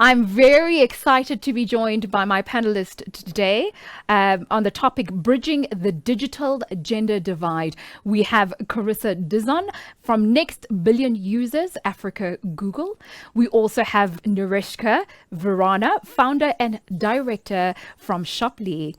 I'm very excited to be joined by my panelist today on the topic Bridging the Digital Gender Divide. We have Carissa Dizon from Next Billion Users Africa Google. We also have Nareshka Virana, founder and director from Shoply.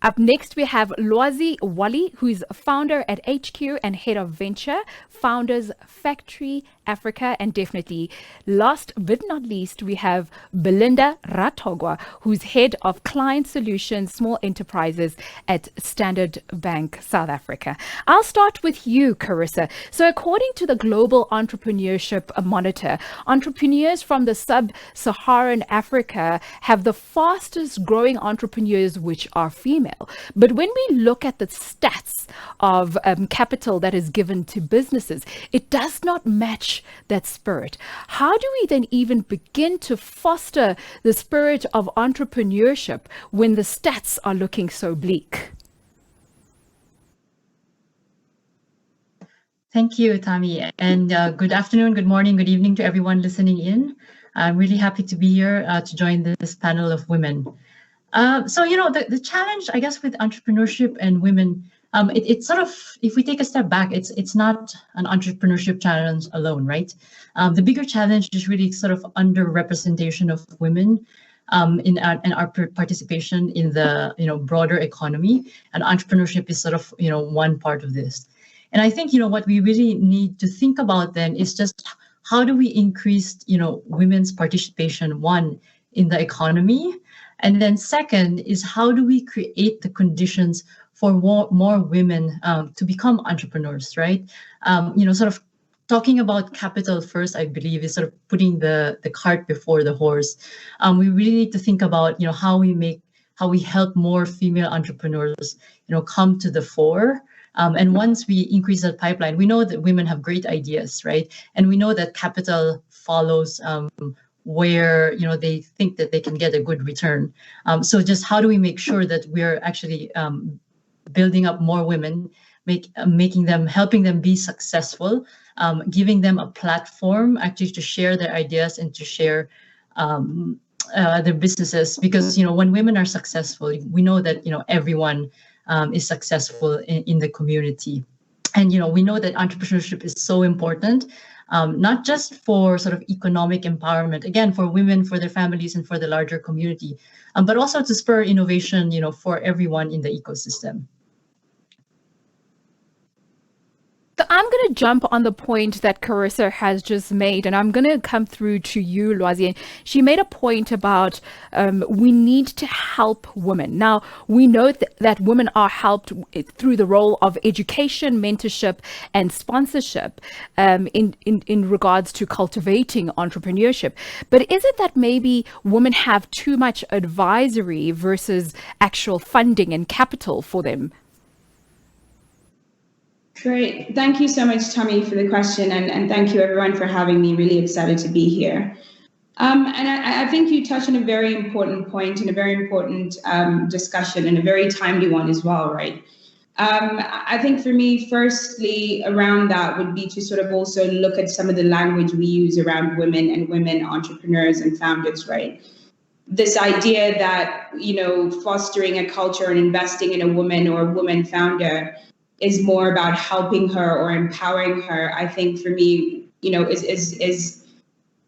Up next, we have Lwazi Wali, who is founder at HQ and head of venture, Founders Factory Africa, and definitely last but not least, we have Belinda Ratogwa, who's head of client solutions, small enterprises at Standard Bank, South Africa. I'll start with you, Carissa. So according to the Global Entrepreneurship Monitor, entrepreneurs from the sub-Saharan Africa have the fastest growing entrepreneurs, which are female. But when we look at the stats of capital that is given to businesses, it does not match that spirit. How do we then even begin to foster the spirit of entrepreneurship when the stats are looking so bleak? Thank you, Thami, and good afternoon, good morning, good evening to everyone listening in. I'm really happy to be here to join this panel of women. The challenge, I guess, with entrepreneurship and women, it's sort of, if we take a step back, it's not an entrepreneurship challenge alone, right? The bigger challenge is really sort of underrepresentation of women in our participation in the broader economy, and entrepreneurship is sort of one part of this. And I think what we really need to think about then is just how do we increase women's participation, one, in the economy, and then second is how do we create the conditions for more women to become entrepreneurs, right? Sort of talking about capital first, I believe, is sort of putting the cart before the horse. We really need to think about how we help more female entrepreneurs come to the fore. And once we increase that pipeline, we know that women have great ideas, right? And we know that capital follows where they think that they can get a good return. So just how do we make sure that we're actually building up more women, helping them be successful, giving them a platform actually to share their ideas and to share their businesses. Because when women are successful, we know that everyone is successful in the community. And we know that entrepreneurship is so important. Not just for sort of economic empowerment, again, for women, for their families, and for the larger community, but also to spur innovation, for everyone in the ecosystem. So I'm going to jump on the point that Carissa has just made, and I'm going to come through to you, Lwazi. She made a point about we need to help women. Now, we know that women are helped through the role of education, mentorship, and sponsorship in regards to cultivating entrepreneurship. But is it that maybe women have too much advisory versus actual funding and capital for them? Great. Thank you so much, Thami, for the question. And thank you, everyone, for having me. Really excited to be here. And I think you touched on a very important point and a very important discussion, and a very timely one as well, right? I think for me, firstly, around that would be to sort of also look at some of the language we use around women and women entrepreneurs and founders, right? This idea that, fostering a culture and investing in a woman or a woman founder is more about helping her or empowering her, I think for me, is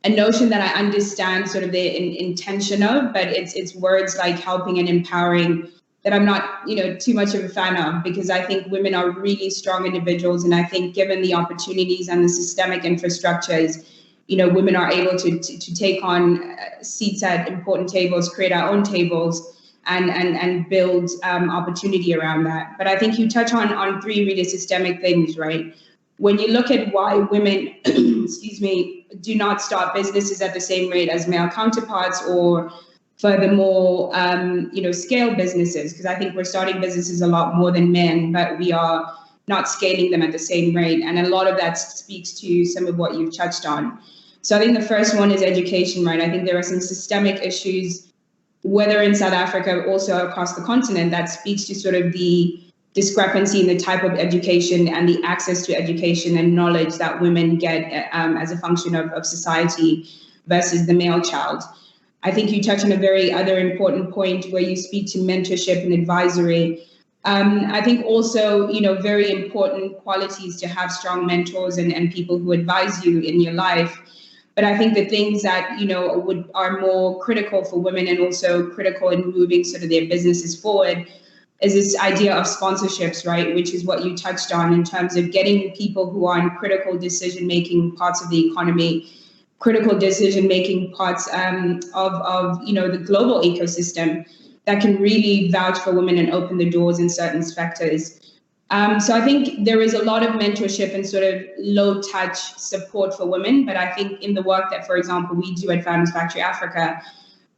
a notion that I understand sort of the intention of, but it's words like helping and empowering that I'm not, too much of a fan of, because I think women are really strong individuals. And I think given the opportunities and the systemic infrastructures, women are able to take on seats at important tables, create our own tables, and build opportunity around that. But I think you touch on three really systemic things, right? When you look at why women, do not start businesses at the same rate as male counterparts, or furthermore, scale businesses, because I think we're starting businesses a lot more than men, but we are not scaling them at the same rate. And a lot of that speaks to some of what you've touched on. So I think the first one is education, right? I think there are some systemic issues, whether in South Africa, also across the continent, that speaks to sort of the discrepancy in the type of education and the access to education and knowledge that women get as a function of society. versus the male child. I think you touch on a very other important point where you speak to mentorship and advisory. I think also, very important qualities to have strong mentors and people who advise you in your life. But I think the things that, are more critical for women and also critical in moving sort of their businesses forward is this idea of sponsorships, right? Which is what you touched on in terms of getting people who are in critical decision-making parts of the economy, critical decision-making parts of the global ecosystem that can really vouch for women and open the doors in certain sectors. So I think there is a lot of mentorship and sort of low-touch support for women, but I think in the work that, for example, we do at Founders Factory Africa,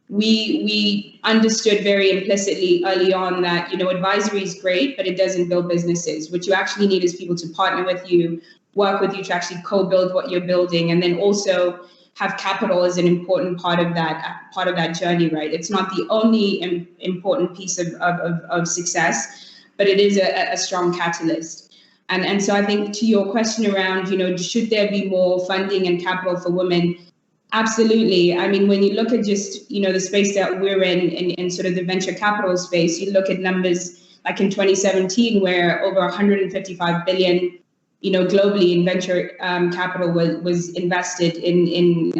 we understood very implicitly early on that, advisory is great, but it doesn't build businesses. What you actually need is people to partner with you, work with you to actually co-build what you're building, and then also have capital as an important part of that journey, right? It's not the only important piece of success, but it is a strong catalyst. And so I think to your question around, should there be more funding and capital for women? Absolutely. I mean, when you look at just, the space that we're in sort of the venture capital space, you look at numbers like in 2017, where over 155 billion globally in venture capital was invested in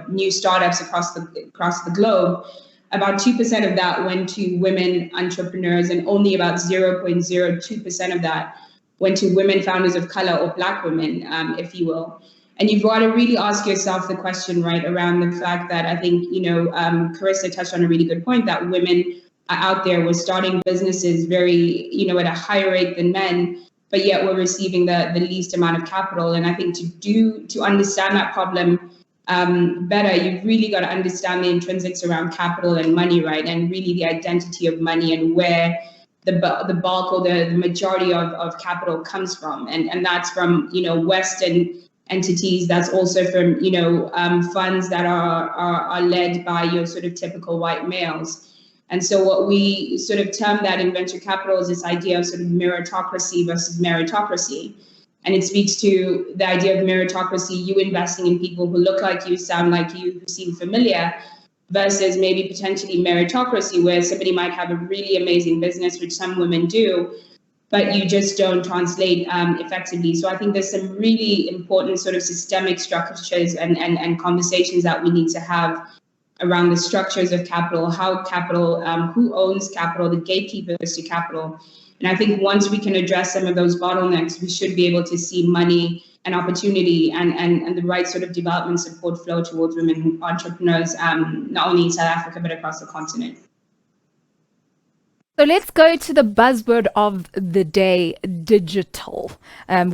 new startups across the globe. About 2% of that went to women entrepreneurs, and only about 0.02% of that went to women founders of color or Black women, if you will. And you've got to really ask yourself the question, right, around the fact that I think, Carissa touched on a really good point, that women are out there, we're starting businesses very, at a higher rate than men, but yet we're receiving the least amount of capital. And I think to understand that problem better, you've really got to understand the intrinsics around capital and money, right? And really the identity of money and where the bulk or the majority of capital comes from. And that's from, Western entities. That's also from, funds that are led by your sort of typical white males. And so what we sort of term that in venture capital is this idea of sort of meritocracy versus meritocracy. And it speaks to the idea of meritocracy, you investing in people who look like you, sound like you, who seem familiar, versus maybe potentially meritocracy, where somebody might have a really amazing business, which some women do, but you just don't translate effectively. So I think there's some really important sort of systemic structures and conversations that we need to have around the structures of capital, how capital, who owns capital, the gatekeepers to capital. And I think once we can address some of those bottlenecks, we should be able to see money and opportunity and the right sort of development support flow towards women entrepreneurs, not only in South Africa, but across the continent. So let's go to the buzzword of the day, digital,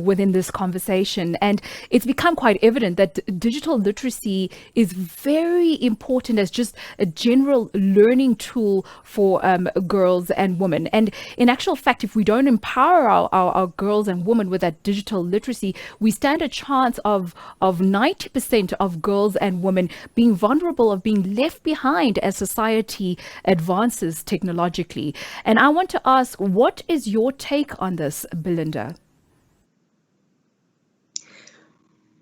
within this conversation. And it's become quite evident that digital literacy is very important as just a general learning tool for girls and women. And in actual fact, if we don't empower our girls and women with that digital literacy, we stand a chance of 90% of girls and women being vulnerable, of being left behind as society advances technologically. And I want to ask, what is your take on this, Belinda?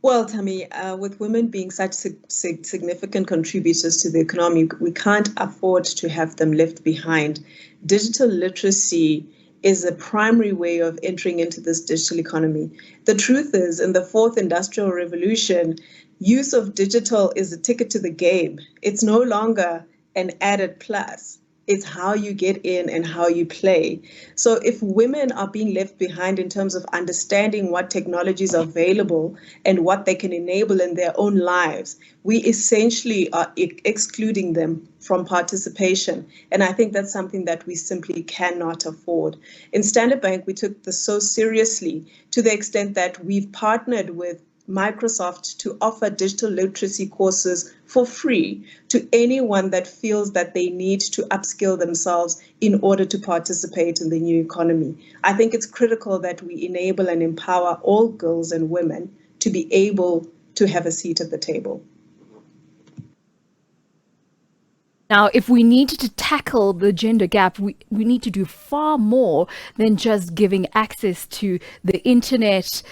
Well, Thami, with women being such significant contributors to the economy, we can't afford to have them left behind. Digital literacy is a primary way of entering into this digital economy. The truth is, in the fourth industrial revolution, use of digital is a ticket to the game. It's no longer an added plus. It's how you get in and how you play. So if women are being left behind in terms of understanding what technologies are available and what they can enable in their own lives, we essentially are excluding them from participation. And I think that's something that we simply cannot afford. In Standard Bank, we took this so seriously to the extent that we've partnered with Microsoft to offer digital literacy courses for free to anyone that feels that they need to upskill themselves in order to participate in the new economy. I think it's critical that we enable and empower all girls and women to be able to have a seat at the table. Now, if we need to tackle the gender gap, we need to do far more than just giving access to the internet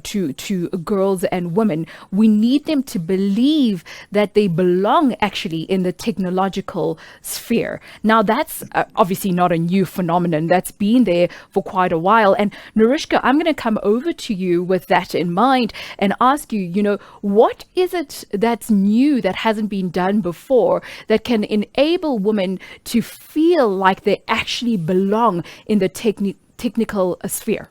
to girls and women. We need them to believe that they belong actually in the technological sphere. Now, that's obviously not a new phenomenon. That's been there for quite a while. And Narishka, I'm going to come over to you with that in mind and ask you, what is it that's new that hasn't been done before that can enable women to feel like they actually belong in the technical sphere?